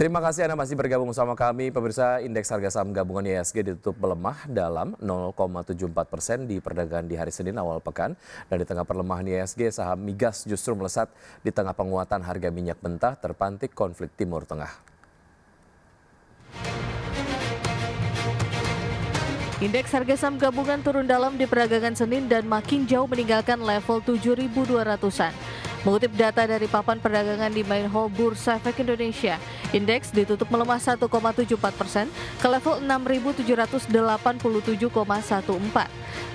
Terima kasih Anda masih bergabung sama kami. Pemirsa, indeks harga saham gabungan IHSG ditutup melemah dalam 0,74% di perdagangan di hari Senin awal pekan. Dan di tengah perlemahan IHSG, saham migas justru melesat di tengah penguatan harga minyak mentah terpantik konflik Timur Tengah. Indeks harga saham gabungan turun dalam di perdagangan Senin dan makin jauh meninggalkan level 7.200-an. Mengutip data dari papan perdagangan di Main Hall Bursa Efek Indonesia, indeks ditutup melemah 1,74% ke level 6.787,14.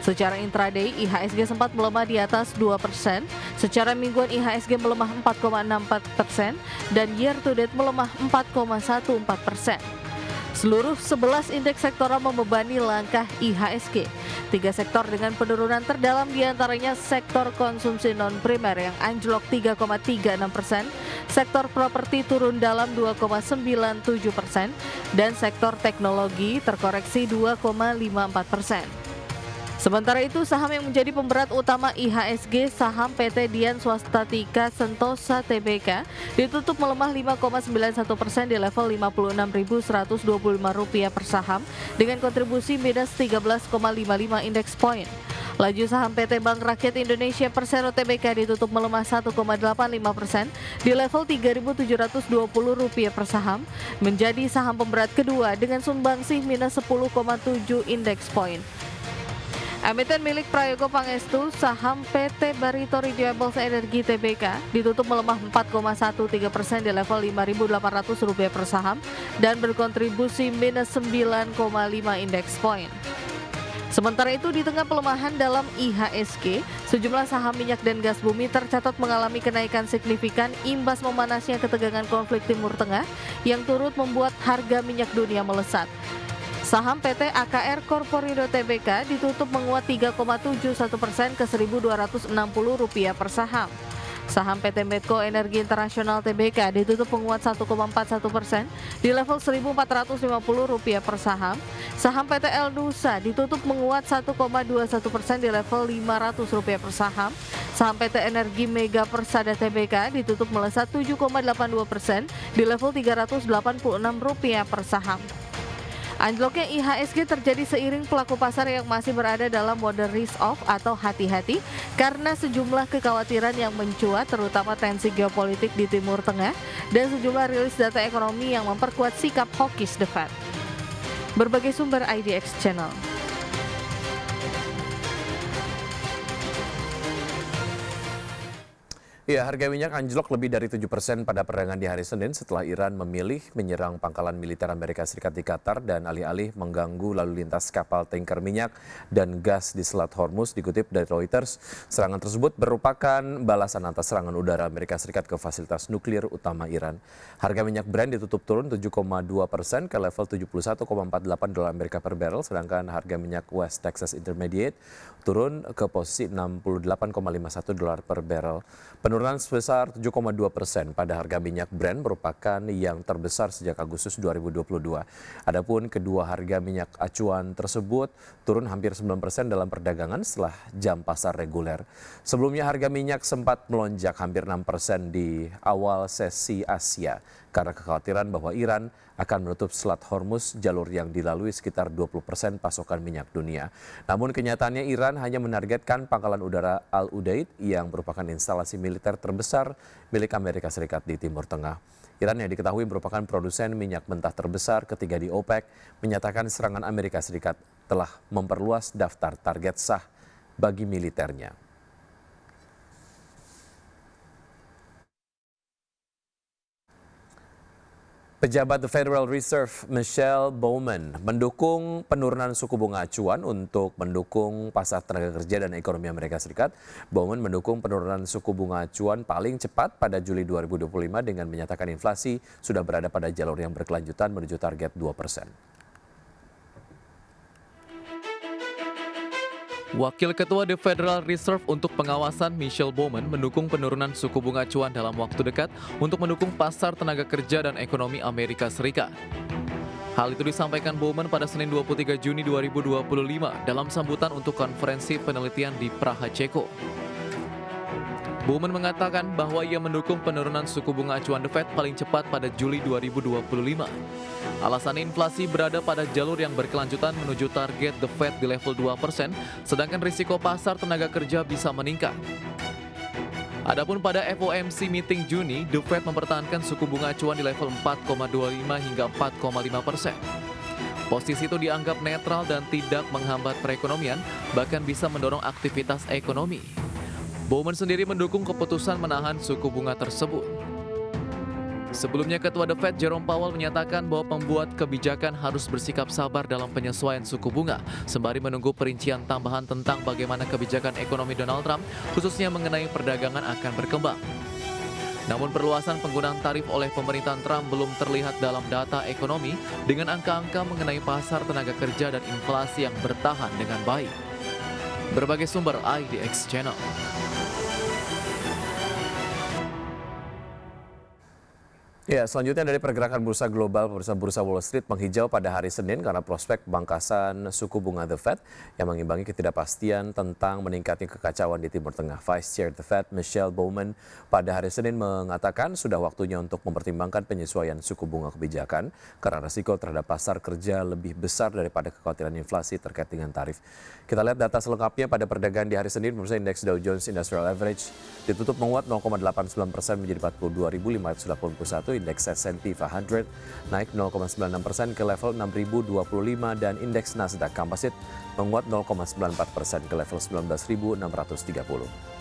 Secara intraday, IHSG sempat melemah di atas 2%, secara mingguan IHSG melemah 4,64% dan year to date melemah 4,14%. Seluruh 11 indeks sektoral membebani langkah IHSG. 3 sektor dengan penurunan terdalam diantaranya sektor konsumsi non-primer yang anjlok 3,36%, sektor properti turun dalam 2,97%, dan sektor teknologi terkoreksi 2,54%. Sementara itu, saham yang menjadi pemberat utama IHSG, saham PT Dian Swastatika Sentosa Tbk, ditutup melemah 5,91% di level Rp56.125 per saham dengan kontribusi minus 13,55 indeks poin. Laju saham PT Bank Rakyat Indonesia Persero Tbk ditutup melemah 1,85% di level Rp3.720 per saham, menjadi saham pemberat kedua dengan sumbangsih minus 10,7 indeks poin. Emiten milik Prayogo Pangestu, saham PT Barito Renewables Energy Tbk ditutup melemah 4,13% di level Rp5.800 per saham dan berkontribusi minus 9,5 indeks poin. Sementara itu, di tengah pelemahan dalam IHSG, sejumlah saham minyak dan gas bumi tercatat mengalami kenaikan signifikan imbas memanasnya ketegangan konflik Timur Tengah yang turut membuat harga minyak dunia melesat. Saham PT AKR Korporindo Tbk ditutup menguat 3,71% ke Rp1.260 per saham. Saham PT Medco Energi Internasional Tbk ditutup menguat 1,41% di level Rp1.450 per saham. Saham PT El Nusa ditutup menguat 1,21% di level Rp500 per saham. Saham PT Energi Mega Persada Tbk ditutup melesat 7,82% di level Rp386 per saham. Anjloknya IHSG terjadi seiring pelaku pasar yang masih berada dalam mode risk off atau hati-hati karena sejumlah kekhawatiran yang mencuat, terutama tensi geopolitik di Timur Tengah dan sejumlah rilis data ekonomi yang memperkuat sikap hawkish The Fed. Berbagai sumber IDX Channel. Ya, harga minyak anjlok lebih dari 7% pada perdagangan di hari Senin setelah Iran memilih menyerang pangkalan militer Amerika Serikat di Qatar dan alih-alih mengganggu lalu lintas kapal tanker minyak dan gas di Selat Hormuz. Dikutip dari Reuters, serangan tersebut merupakan balasan atas serangan udara Amerika Serikat ke fasilitas nuklir utama Iran. Harga minyak Brent ditutup turun 7,2% ke level $71,48 Amerika per barrel, sedangkan harga minyak West Texas Intermediate turun ke posisi $68,51 per barrel. Penurunan sebesar 7,2% pada harga minyak Brent merupakan yang terbesar sejak Agustus 2022. Adapun kedua harga minyak acuan tersebut turun hampir 9% dalam perdagangan setelah jam pasar reguler. Sebelumnya harga minyak sempat melonjak hampir 6% di awal sesi Asia karena kekhawatiran bahwa Iran akan menutup Selat Hormuz, jalur yang dilalui sekitar 20% pasokan minyak dunia. Namun kenyataannya Iran hanya menargetkan pangkalan udara Al Udeid yang merupakan instalasi militer terbesar milik Amerika Serikat di Timur Tengah. Iran yang diketahui merupakan produsen minyak mentah terbesar ketiga di OPEC menyatakan serangan Amerika Serikat telah memperluas daftar target sah bagi militernya. Pejabat The Federal Reserve Michelle Bowman mendukung penurunan suku bunga acuan untuk mendukung pasar tenaga kerja dan ekonomi Amerika Serikat. Bowman mendukung penurunan suku bunga acuan paling cepat pada Juli 2025 dengan menyatakan inflasi sudah berada pada jalur yang berkelanjutan menuju target 2%. Wakil Ketua The Federal Reserve untuk pengawasan Michelle Bowman mendukung penurunan suku bunga acuan dalam waktu dekat untuk mendukung pasar tenaga kerja dan ekonomi Amerika Serikat. Hal itu disampaikan Bowman pada Senin 23 Juni 2025 dalam sambutan untuk konferensi penelitian di Praha, Ceko. Bowman mengatakan bahwa ia mendukung penurunan suku bunga acuan The Fed paling cepat pada Juli 2025. Alasan inflasi berada pada jalur yang berkelanjutan menuju target The Fed di level 2%, sedangkan risiko pasar tenaga kerja bisa meningkat. Adapun pada FOMC meeting Juni, The Fed mempertahankan suku bunga acuan di level 4,25 hingga 4,5%. Posisi itu dianggap netral dan tidak menghambat perekonomian, bahkan bisa mendorong aktivitas ekonomi. Bowman sendiri mendukung keputusan menahan suku bunga tersebut. Sebelumnya, Ketua The Fed Jerome Powell menyatakan bahwa pembuat kebijakan harus bersikap sabar dalam penyesuaian suku bunga, sembari menunggu perincian tambahan tentang bagaimana kebijakan ekonomi Donald Trump, khususnya mengenai perdagangan akan berkembang. Namun perluasan penggunaan tarif oleh pemerintahan Trump belum terlihat dalam data ekonomi dengan angka-angka mengenai pasar tenaga kerja dan inflasi yang bertahan dengan baik. Berbagai sumber IDX Channel. Ya, selanjutnya dari pergerakan bursa global, bursa Wall Street menghijau pada hari Senin karena prospek pemangkasan suku bunga The Fed yang mengimbangi ketidakpastian tentang meningkatnya kekacauan di Timur Tengah. Vice Chair The Fed Michelle Bowman pada hari Senin mengatakan sudah waktunya untuk mempertimbangkan penyesuaian suku bunga kebijakan karena risiko terhadap pasar kerja lebih besar daripada kekhawatiran inflasi terkait dengan tarif. Kita lihat data selengkapnya pada perdagangan di hari Senin. Bursa indeks Dow Jones Industrial Average ditutup menguat 0,89% menjadi 42.581. Indeks S&P 500 naik 0,96% ke level 6.025 dan indeks Nasdaq Composite menguat 0,94% ke level 19.630.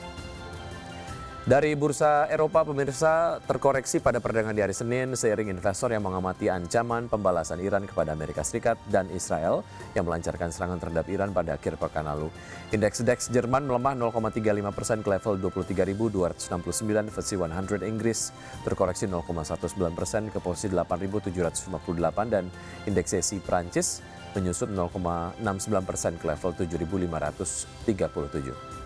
Dari bursa Eropa, pemirsa, terkoreksi pada perdagangan di hari Senin seiring investor yang mengamati ancaman pembalasan Iran kepada Amerika Serikat dan Israel yang melancarkan serangan terhadap Iran pada akhir pekan lalu. Indeks DAX Jerman melemah 0,35% ke level 23.269, FTSE 100 Inggris terkoreksi 0,19% ke posisi 8.758 dan indeks CAC Prancis menyusut 0,69% ke level 7.537.